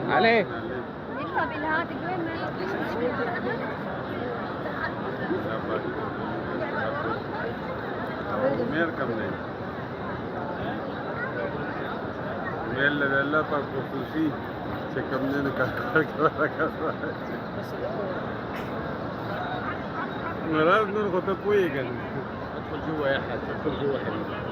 عليه. يكتب الهاتف وين America में मेल वेला पर खुशी से कमने ने कहा مرات من خطة كويس كان ادخل جوا يا حاج، ادخل جوا حبيبي.